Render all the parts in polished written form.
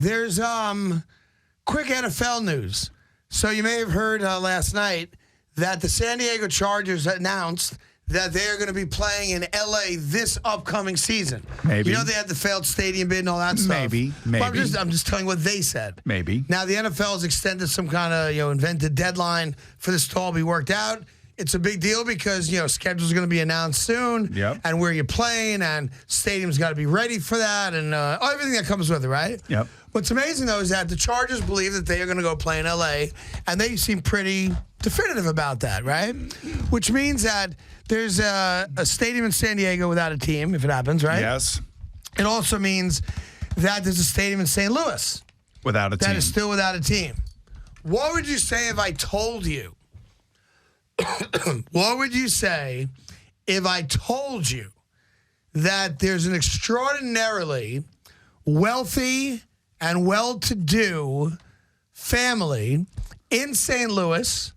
There's quick NFL news. So you may have heard last night that the San Diego Chargers announced that they're going to be playing in L.A. this upcoming season. Maybe. You know they had the failed stadium bid and all that stuff. Maybe. Well, I'm just telling you what they said. Maybe. Now the NFL has extended some kind of invented deadline for this to all be worked out. It's a big deal because schedule's going to be announced soon. Yep. And where you're playing and stadium's got to be ready for that and everything that comes with it, right? Yep. What's amazing, though, is that the Chargers believe that they are going to go play in L.A., and they seem pretty definitive about that, right? Which means that there's a stadium in San Diego without a team, if it happens, right? Yes. It also means that there's a stadium in St. Louis Without a team. that is still without a team. What would you say if I told you? What would you say if I told you that there's an extraordinarily wealthy and well-to-do family in St. Louis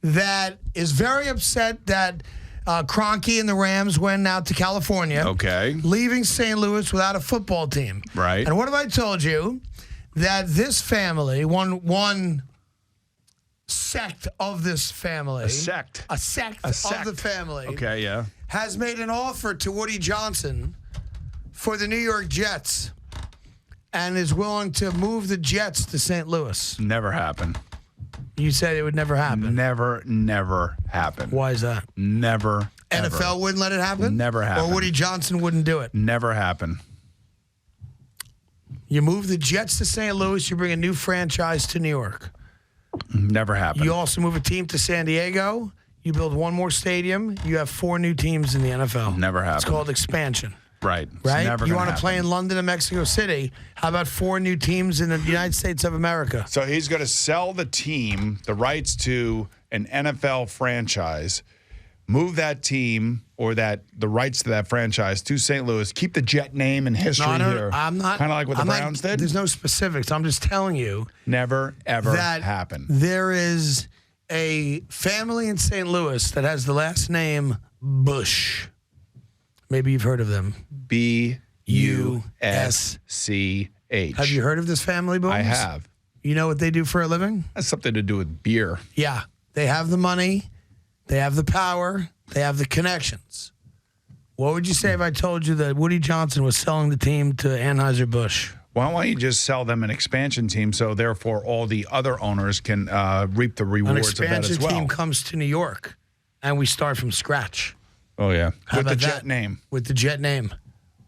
that is very upset that Kroenke and the Rams went out to California. Okay. Leaving St. Louis without a football team. Right. And what if I told you that this family, one sect of this family. A sect of the family. Okay, yeah. Has made an offer to Woody Johnson for the New York Jets and is willing to move the Jets to St. Louis. Never happen. You said it would never happen. Never happen. Why is that? Never. NFL ever. wouldn't let it happen? Never happen. Or Woody Johnson wouldn't do it? Never happen. You move the Jets to St. Louis, you bring a new franchise to New York. Never happen. You also move a team to San Diego. You build one more stadium. You have 4 new teams in the NFL. Never happen. It's called expansion. Right. Right? Never You want to play in London and Mexico City. How about 4 new teams in the United States of America? So he's going to sell the team, the rights to an NFL franchise, move that team or the rights to that franchise to St. Louis, keep the Jet name and history here. I'm not. Kind of like what the Browns did? There's no specifics. I'm just telling you. Never, ever that happen. There is a family in St. Louis that has the last name Busch. Maybe you've heard of them. B-U-S-C-H. Have you heard of this family, Booms? I have. You know what they do for a living? That's something to do with beer. Yeah. They have the money. They have the power. They have the connections. What would you say if I told you that Woody Johnson was selling the team to Anheuser-Busch? Why don't you just sell them an expansion team so therefore all the other owners can reap the rewards of that as well? An expansion team comes to New York, and we start from scratch. Oh, yeah. How With the about Jet that? name. With the Jet name.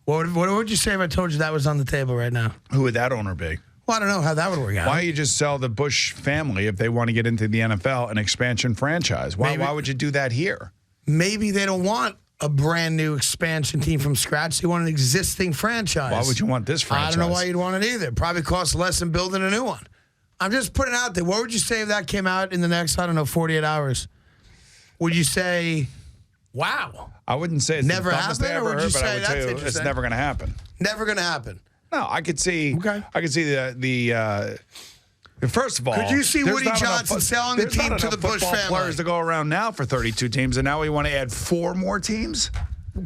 What would you say if I told you that was on the table right now? Who would that owner be? Well, I don't know how that would work out. Why don't you just sell the Busch family if they want to get into the NFL, an expansion franchise? Why would you do that here? Maybe they don't want a brand new expansion team from scratch. They want an existing franchise. Why would you want this franchise? I don't know why you'd want it either. Probably costs less than building a new one. I'm just putting it out there. What would you say if that came out in the next, 48 hours? Would you say, wow? I wouldn't say it's never the dumbest thing I ever heard, but I would tell you it's never going to happen. Never going to happen. No, I could see. Okay. I could see the. First of all, could you see Woody Johnson selling the team to the Busch family? Players to go around now for 32 teams, and now we want to add 4 more teams.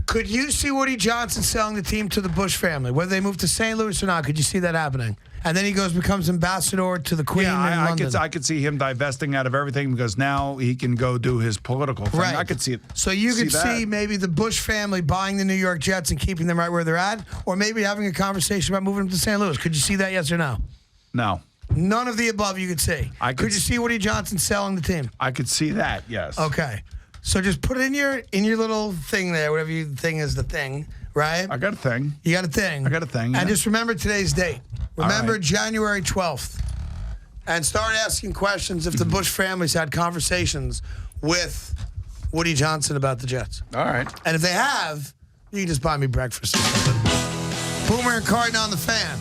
Could you see Woody Johnson selling the team to the Busch family, whether they move to St. Louis or not? Could you see that happening? And then he becomes ambassador to the Queen in London. I could see him divesting out of everything because now he can go do his political thing. Right. I could see it. So you could see maybe the Busch family buying the New York Jets and keeping them right where they're at, or maybe having a conversation about moving them to St. Louis. Could you see that, yes or no? No. None of the above you could see. Could you see Woody Johnson selling the team? I could see that, yes. Okay. So just put it in your little thing there, whatever your thing is, the thing, right? I got a thing. You got a thing. I got a thing. Yeah. And just remember today's date. Remember right. January 12th. And start asking questions if the Busch families had conversations with Woody Johnson about the Jets. All right. And if they have, you can just buy me breakfast or something. Boomer and Carton on the Fan.